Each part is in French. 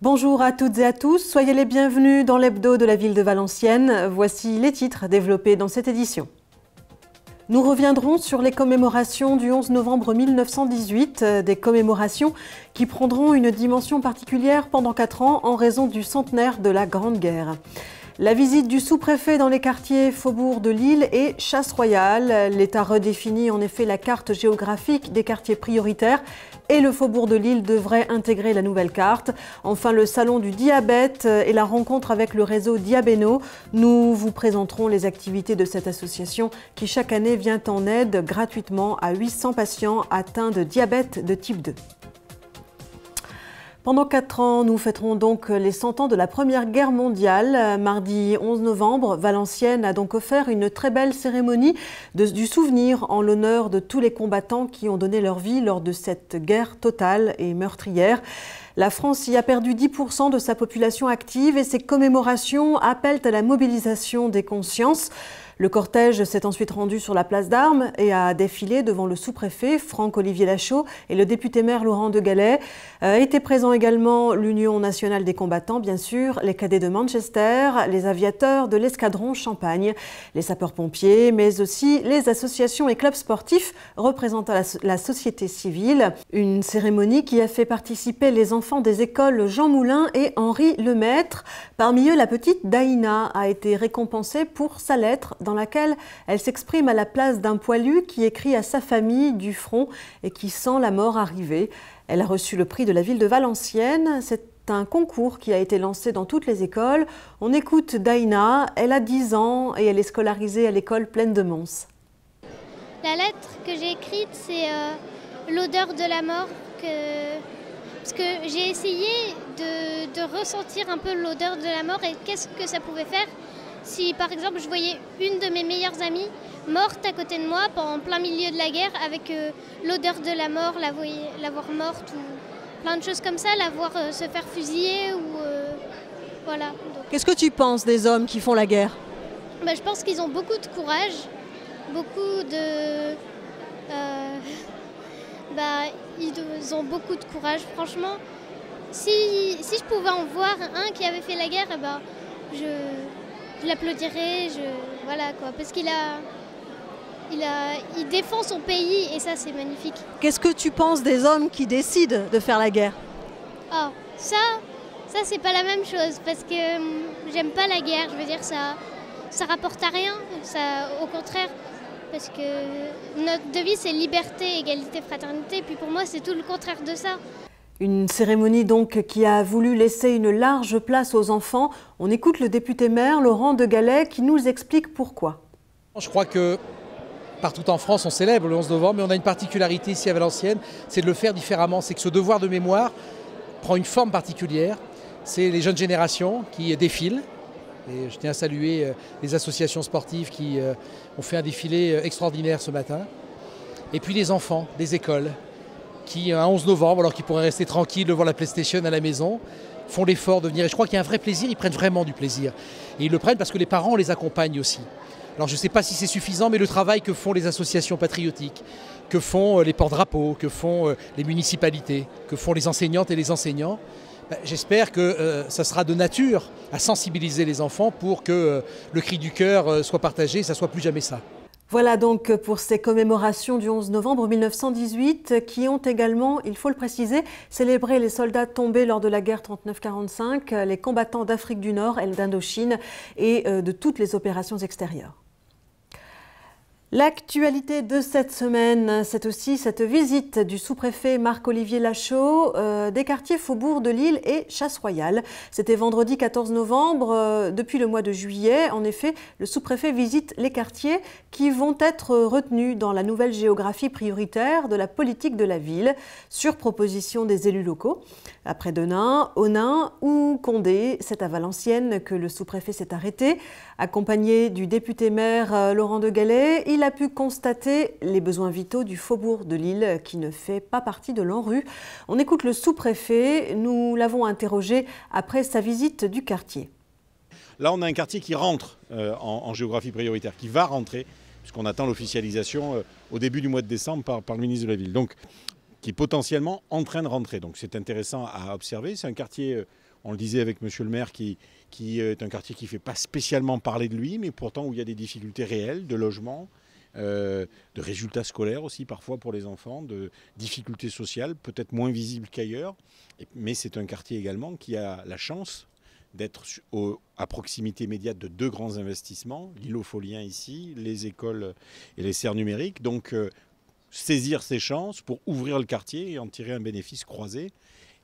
Bonjour à toutes et à tous, soyez les bienvenus dans l'hebdo de la ville de Valenciennes. Voici les titres développés dans cette édition. Nous reviendrons sur les commémorations du 11 novembre 1918, des commémorations qui prendront une dimension particulière pendant 4 ans en raison du centenaire de la Grande Guerre. La visite du sous-préfet dans les quartiers Faubourg de Lille et Chasse Royale. L'État redéfinit en effet la carte géographique des quartiers prioritaires et le Faubourg de Lille devrait intégrer la nouvelle carte. Enfin, le salon du diabète et la rencontre avec le réseau Diabéno. Nous vous présenterons les activités de cette association qui chaque année vient en aide gratuitement à 800 patients atteints de diabète de type 2. Pendant 4 ans, nous fêterons donc les 100 ans de la Première Guerre mondiale. Mardi 11 novembre, Valenciennes a donc offert une très belle cérémonie du souvenir en l'honneur de tous les combattants qui ont donné leur vie lors de cette guerre totale et meurtrière. La France y a perdu 10% de sa population active et ces commémorations appellent à la mobilisation des consciences. Le cortège s'est ensuite rendu sur la place d'Armes et a défilé devant le sous-préfet Franck-Olivier Lachaud et le député-maire Laurent de Gallet. Étaient présents également l'Union nationale des combattants, bien sûr, les cadets de Manchester, les aviateurs de l'escadron Champagne, les sapeurs-pompiers, mais aussi les associations et clubs sportifs représentant la société civile. Une cérémonie qui a fait participer les enfants des écoles Jean Moulin et Henri Lemaître. Parmi eux, la petite Daïna a été récompensée pour sa lettre dans laquelle elle s'exprime à la place d'un poilu qui écrit à sa famille du front et qui sent la mort arriver. Elle a reçu le prix de la ville de Valenciennes. C'est un concours qui a été lancé dans toutes les écoles. On écoute Daïna, elle a 10 ans et elle est scolarisée à l'école Plaine de Mons. La lettre que j'ai écrite, c'est l'odeur de la mort. Parce que j'ai essayé de ressentir un peu l'odeur de la mort et qu'est-ce que ça pouvait faire si par exemple je voyais une de mes meilleures amies morte à côté de moi en plein milieu de la guerre avec l'odeur de la mort, la voir morte ou plein de choses comme ça, la voir se faire fusiller ou voilà. Qu'est-ce que tu penses des hommes qui font la guerre ? Je pense qu'ils ont beaucoup de courage, beaucoup de... ils ont beaucoup de courage, franchement. Si je pouvais en voir un qui avait fait la guerre, je l'applaudirais, voilà quoi, parce qu'il il défend son pays et ça c'est magnifique. Qu'est-ce que tu penses des hommes qui décident de faire la guerre ? Oh, ça c'est pas la même chose parce que j'aime pas la guerre, je veux dire ça rapporte à rien, ça au contraire. Parce que notre devise c'est liberté, égalité, fraternité, puis pour moi c'est tout le contraire de ça. Une cérémonie donc qui a voulu laisser une large place aux enfants. On écoute le député-maire Laurent de Gallet qui nous explique pourquoi. Je crois que partout en France on célèbre le 11 novembre, mais on a une particularité ici à Valenciennes, c'est de le faire différemment. C'est que ce devoir de mémoire prend une forme particulière. C'est les jeunes générations qui défilent. Et je tiens à saluer les associations sportives qui ont fait un défilé extraordinaire ce matin. Et puis les enfants des écoles qui, un 11 novembre, alors qu'ils pourraient rester tranquilles devant la PlayStation à la maison, font l'effort de venir. Et je crois qu'il y a un vrai plaisir, ils prennent vraiment du plaisir. Et ils le prennent parce que les parents les accompagnent aussi. Alors je ne sais pas si c'est suffisant, mais le travail que font les associations patriotiques, que font les porte-drapeaux, que font les municipalités, que font les enseignantes et les enseignants, j'espère que ça sera de nature à sensibiliser les enfants pour que le cri du cœur soit partagé et ça ne soit plus jamais ça. Voilà donc pour ces commémorations du 11 novembre 1918 qui ont également, il faut le préciser, célébré les soldats tombés lors de la guerre 39-45, les combattants d'Afrique du Nord et d'Indochine et de toutes les opérations extérieures. L'actualité de cette semaine, c'est aussi cette visite du sous-préfet Marc-Olivier Lachaud des quartiers Faubourg de Lille et Chasse Royale. C'était vendredi 14 novembre. Depuis le mois de juillet, en effet, le sous-préfet visite les quartiers qui vont être retenus dans la nouvelle géographie prioritaire de la politique de la ville, sur proposition des élus locaux. Après Denain, Onnain ou Condé, c'est à Valenciennes que le sous-préfet s'est arrêté. Accompagné du député-maire Laurent de Gallet, il a pu constater les besoins vitaux du Faubourg de Lille qui ne fait pas partie de l'ANRU. On écoute le sous-préfet, nous l'avons interrogé après sa visite du quartier. Là, on a un quartier qui rentre en géographie prioritaire, qui va rentrer, puisqu'on attend l'officialisation au début du mois de décembre par le ministre de la Ville. Donc, qui est potentiellement en train de rentrer. Donc c'est intéressant à observer. C'est un quartier, On le disait avec monsieur le maire qui est un quartier qui ne fait pas spécialement parler de lui, mais pourtant où il y a des difficultés réelles de logement, de résultats scolaires aussi parfois pour les enfants, de difficultés sociales, peut-être moins visibles qu'ailleurs. Mais c'est un quartier également qui a la chance d'être à proximité immédiate de deux grands investissements, l'îlot Folien ici, les écoles et les serres numériques. Donc saisir ces chances pour ouvrir le quartier et en tirer un bénéfice croisé.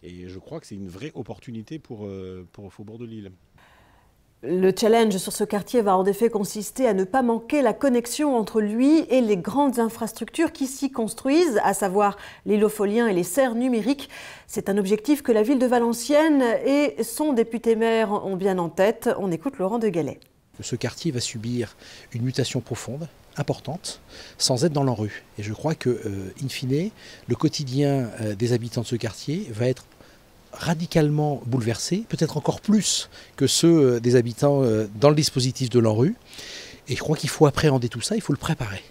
Et je crois que c'est une vraie opportunité pour le Faubourg de Lille. Le challenge sur ce quartier va en effet consister à ne pas manquer la connexion entre lui et les grandes infrastructures qui s'y construisent, à savoir l'îlot Folien et les serres numériques. C'est un objectif que la ville de Valenciennes et son député-maire ont bien en tête. On écoute Laurent de Gallet. Ce quartier va subir une mutation profonde, importante, sans être dans l'ANRU. Et je crois que, in fine, le quotidien des habitants de ce quartier va être radicalement bouleversés, peut-être encore plus que ceux des habitants dans le dispositif de l'ANRU. Et je crois qu'il faut appréhender tout ça, il faut le préparer.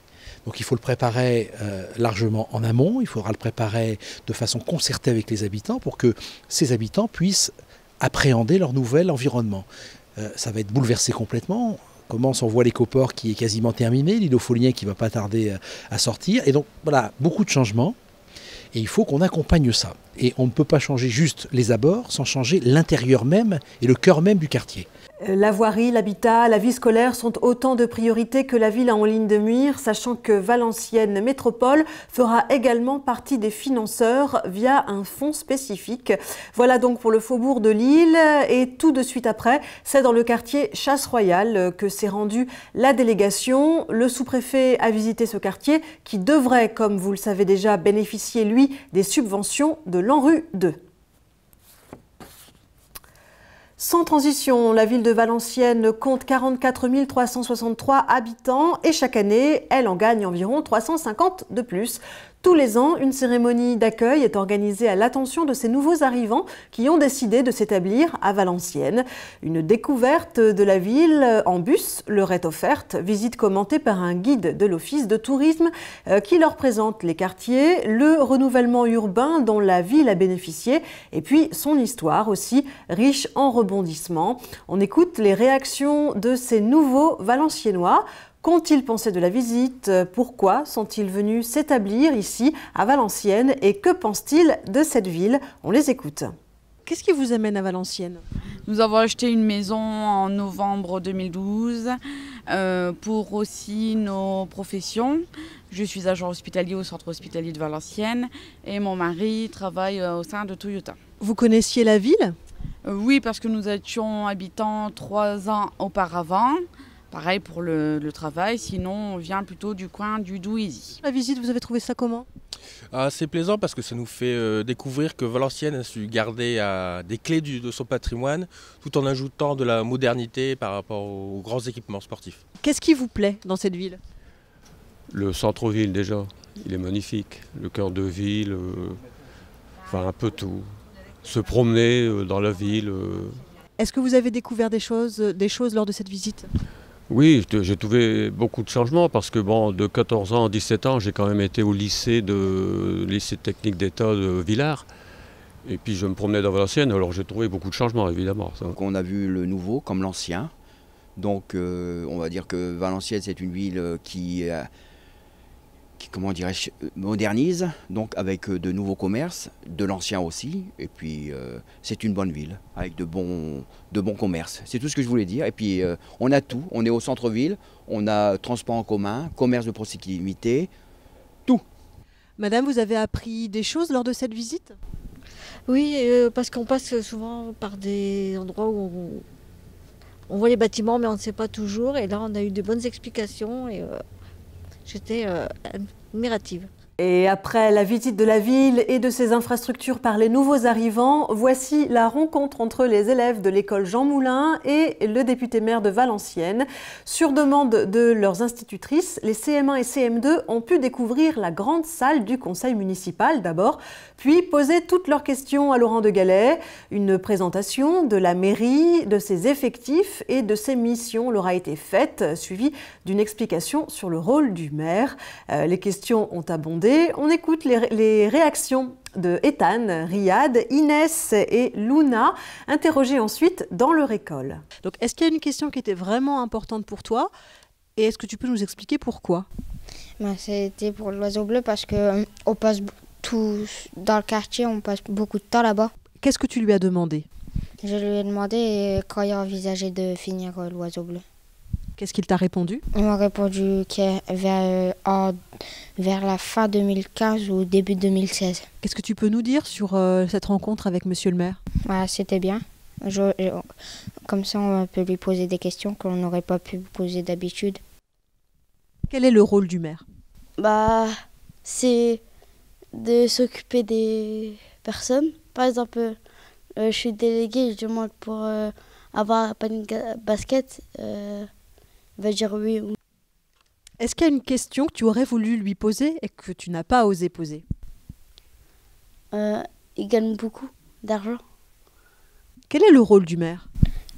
Donc il faut le préparer largement en amont, il faudra le préparer de façon concertée avec les habitants pour que ces habitants puissent appréhender leur nouvel environnement. Ça va être bouleversé complètement. On commence, on voit l'écoport qui est quasiment terminé, l'îlot Folien qui ne va pas tarder à sortir. Et donc voilà, beaucoup de changements. Et il faut qu'on accompagne ça. Et on ne peut pas changer juste les abords sans changer l'intérieur même et le cœur même du quartier. La voirie, l'habitat, la vie scolaire sont autant de priorités que la ville a en ligne de mire, sachant que Valenciennes Métropole fera également partie des financeurs via un fonds spécifique. Voilà donc pour le Faubourg de Lille. Et tout de suite après, c'est dans le quartier Chasse-Royale que s'est rendue la délégation. Le sous-préfet a visité ce quartier qui devrait, comme vous le savez déjà, bénéficier, lui, des subventions de l'ANRU 2. Sans transition, la ville de Valenciennes compte 44 363 habitants et chaque année, elle en gagne environ 350 de plus. Tous les ans, une cérémonie d'accueil est organisée à l'attention de ces nouveaux arrivants qui ont décidé de s'établir à Valenciennes. Une découverte de la ville en bus leur est offerte, visite commentée par un guide de l'office de tourisme qui leur présente les quartiers, le renouvellement urbain dont la ville a bénéficié et puis son histoire aussi, riche en rebondissements. On écoute les réactions de ces nouveaux Valenciennois. Qu'ont-ils pensé de la visite? Pourquoi sont-ils venus s'établir ici à Valenciennes? Et que pensent-ils de cette ville? On les écoute. Qu'est-ce qui vous amène à Valenciennes? Nous avons acheté une maison en novembre 2012 pour aussi nos professions. Je suis agent hospitalier au centre hospitalier de Valenciennes et mon mari travaille au sein de Toyota. Vous connaissiez la ville? Oui, parce que nous étions habitants 3 ans auparavant. Pareil pour le travail, sinon on vient plutôt du coin du Douaisis. La visite, vous avez trouvé ça comment? C'est plaisant parce que ça nous fait découvrir que Valenciennes a su garder des clés de son patrimoine tout en ajoutant de la modernité par rapport aux grands équipements sportifs. Qu'est-ce qui vous plaît dans cette ville? Le centre-ville déjà, il est magnifique. Le cœur de ville, enfin un peu tout. Se promener dans la ville. Est-ce que vous avez découvert des choses lors de cette visite? Oui, j'ai trouvé beaucoup de changements parce que bon, de 14 ans à 17 ans, j'ai quand même été au lycée technique d'État de Villars. Et puis je me promenais dans Valenciennes, alors j'ai trouvé beaucoup de changements évidemment. Donc on a vu le nouveau comme l'ancien. Donc on va dire que Valenciennes c'est une ville qui comment dirais-je, modernise, donc avec de nouveaux commerces, de l'ancien aussi, et puis c'est une bonne ville, avec de bons commerces. C'est tout ce que je voulais dire, et puis on a tout, on est au centre-ville, on a transport en commun, commerce de proximité, tout. Madame, vous avez appris des choses lors de cette visite? Oui, parce qu'on passe souvent par des endroits où on voit les bâtiments, mais on ne sait pas toujours, et là on a eu de bonnes explications, et j'étais admirative. Et après la visite de la ville et de ses infrastructures par les nouveaux arrivants, voici la rencontre entre les élèves de l'école Jean Moulin et le député-maire de Valenciennes. Sur demande de leurs institutrices, les CM1 et CM2 ont pu découvrir la grande salle du conseil municipal d'abord, puis poser toutes leurs questions à Laurent de Gallet. Une présentation de la mairie, de ses effectifs et de ses missions leur a été faite, suivie d'une explication sur le rôle du maire. Les questions ont abondé. On écoute les réactions de Ethan, Riyad, Inès et Luna, interrogées ensuite dans leur école. Donc, est-ce qu'il y a une question qui était vraiment importante pour toi? Et est-ce que tu peux nous expliquer pourquoi? C'était pour l'oiseau bleu parce que on passe dans le quartier, on passe beaucoup de temps là-bas. Qu'est-ce que tu lui as demandé? Je lui ai demandé quand il envisageait de finir l'oiseau bleu. Qu'est-ce qu'il t'a répondu? Il m'a répondu vers la fin 2015 ou début 2016. Qu'est-ce que tu peux nous dire sur cette rencontre avec Monsieur le maire? C'était bien. Comme ça, on peut lui poser des questions qu'on n'aurait pas pu poser d'habitude. Quel est le rôle du maire? C'est de s'occuper des personnes. Par exemple, je suis déléguée, je demande pour avoir un panier basket. Il va dire oui. Est-ce qu'il y a une question que tu aurais voulu lui poser et que tu n'as pas osé poser? Il gagne beaucoup d'argent. Quel est le rôle du maire?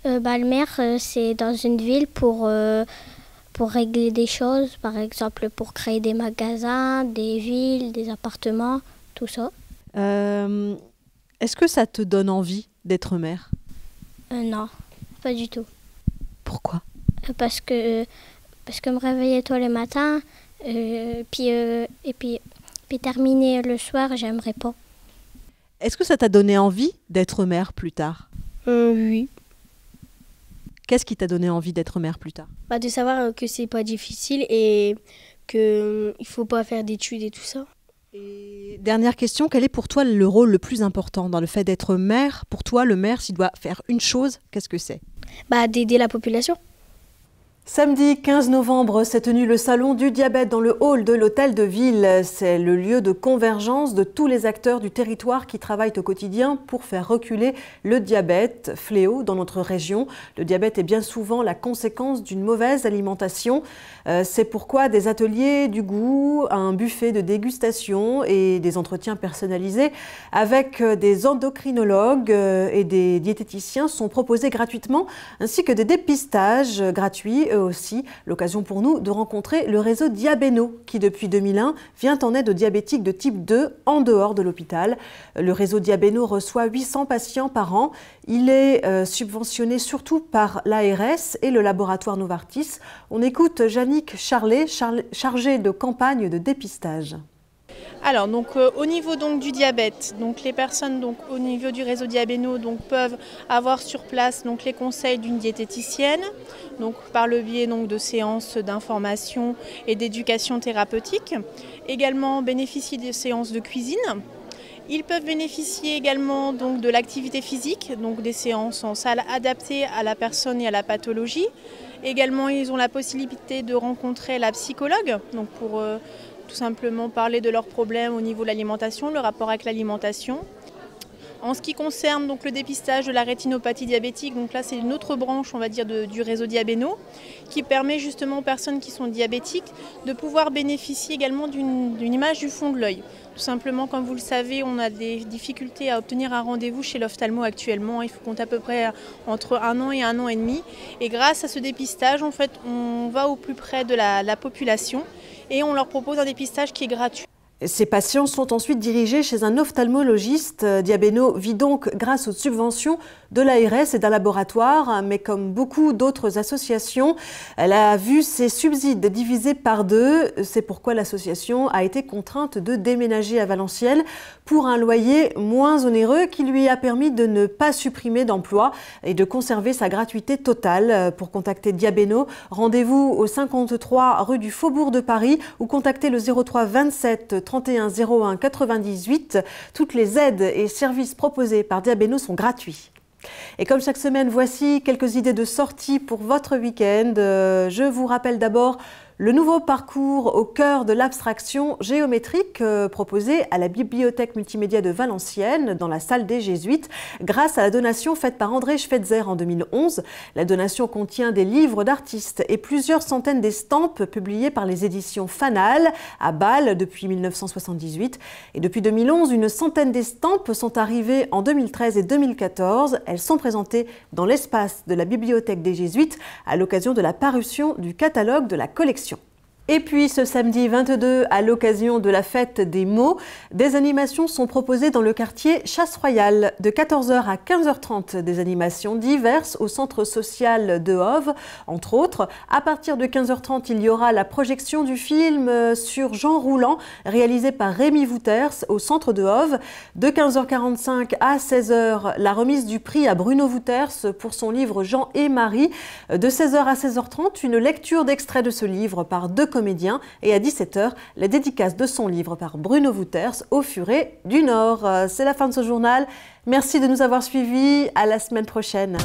Le maire, c'est dans une ville pour régler des choses, par exemple pour créer des magasins, des villes, des appartements, tout ça. Est-ce que ça te donne envie d'être maire? Non, pas du tout. Pourquoi? Parce que me réveiller tôt le matin, et puis terminer le soir, j'aimerais pas. Est-ce que ça t'a donné envie d'être maire plus tard? Oui. Qu'est-ce qui t'a donné envie d'être maire plus tard? De savoir que c'est pas difficile et qu'il faut pas faire d'études et tout ça. Et dernière question, quel est pour toi le rôle le plus important dans le fait d'être maire? Pour toi, le maire, s'il doit faire une chose, qu'est-ce que c'est? D'aider la population. Samedi 15 novembre s'est tenu le salon du diabète dans le hall de l'hôtel de ville. C'est le lieu de convergence de tous les acteurs du territoire qui travaillent au quotidien pour faire reculer le diabète, fléau dans notre région. Le diabète est bien souvent la conséquence d'une mauvaise alimentation. C'est pourquoi des ateliers du goût, un buffet de dégustation et des entretiens personnalisés avec des endocrinologues et des diététiciens sont proposés gratuitement, ainsi que des dépistages gratuits. Aussi l'occasion pour nous de rencontrer le réseau Diabéno qui depuis 2001 vient en aide aux diabétiques de type 2 en dehors de l'hôpital. Le réseau Diabéno reçoit 800 patients par an. Il est subventionné surtout par l'ARS et le laboratoire Novartis. On écoute Yannick Charlet, chargé de campagne de dépistage. Alors au niveau du diabète, les personnes au niveau du réseau Diabéno peuvent avoir sur place les conseils d'une diététicienne, par le biais de séances d'information et d'éducation thérapeutique. Également bénéficier des séances de cuisine. Ils peuvent bénéficier également de l'activité physique, des séances en salle adaptées à la personne et à la pathologie. Également, ils ont la possibilité de rencontrer la psychologue, pour tout simplement parler de leurs problèmes au niveau de l'alimentation, le rapport avec l'alimentation. En ce qui concerne le dépistage de la rétinopathie diabétique, là c'est une autre branche du réseau Diabéno qui permet justement aux personnes qui sont diabétiques de pouvoir bénéficier également d'une image du fond de l'œil. Tout simplement, comme vous le savez, on a des difficultés à obtenir un rendez-vous chez l'ophtalmo actuellement. Il faut compter à peu près entre 1 an et 1 an et demi. Et grâce à ce dépistage, on va au plus près de la population et on leur propose un dépistage qui est gratuit. Ces patients sont ensuite dirigés chez un ophtalmologiste. Diabéno vit donc grâce aux subventions de l'ARS et d'un laboratoire, mais comme beaucoup d'autres associations, elle a vu ses subsides divisés par 2. C'est pourquoi l'association a été contrainte de déménager à Valenciennes pour un loyer moins onéreux qui lui a permis de ne pas supprimer d'emplois et de conserver sa gratuité totale. Pour contacter Diabéno, rendez-vous au 53 rue du Faubourg de Paris ou contactez le 03 27 31 01 98. Toutes les aides et services proposés par Diabéno sont gratuits. Et comme chaque semaine, voici quelques idées de sortie pour votre week-end. Je vous rappelle d'abord le nouveau parcours au cœur de l'abstraction géométrique proposé à la Bibliothèque multimédia de Valenciennes dans la salle des Jésuites grâce à la donation faite par André Schweitzer en 2011. La donation contient des livres d'artistes et plusieurs centaines d'estampes publiées par les éditions Fanal à Bâle depuis 1978. Et depuis 2011, une centaine d'estampes sont arrivées en 2013 et 2014. Elles sont présentées dans l'espace de la Bibliothèque des Jésuites à l'occasion de la parution du catalogue de la collection. Et puis ce samedi 22, à l'occasion de la fête des mots, des animations sont proposées dans le quartier Chasse-Royale. De 14h à 15h30, des animations diverses au centre social de Hove, entre autres. À partir de 15h30, il y aura la projection du film sur Jean Rouland, réalisé par Rémi Wouters au centre de Hove. De 15h45 à 16h, la remise du prix à Bruno Wouters pour son livre Jean et Marie. De 16h à 16h30, une lecture d'extraits de ce livre par deux comédien, et à 17h, la dédicace de son livre par Bruno Wouters au Furet du Nord. C'est la fin de ce journal. Merci de nous avoir suivis. À la semaine prochaine.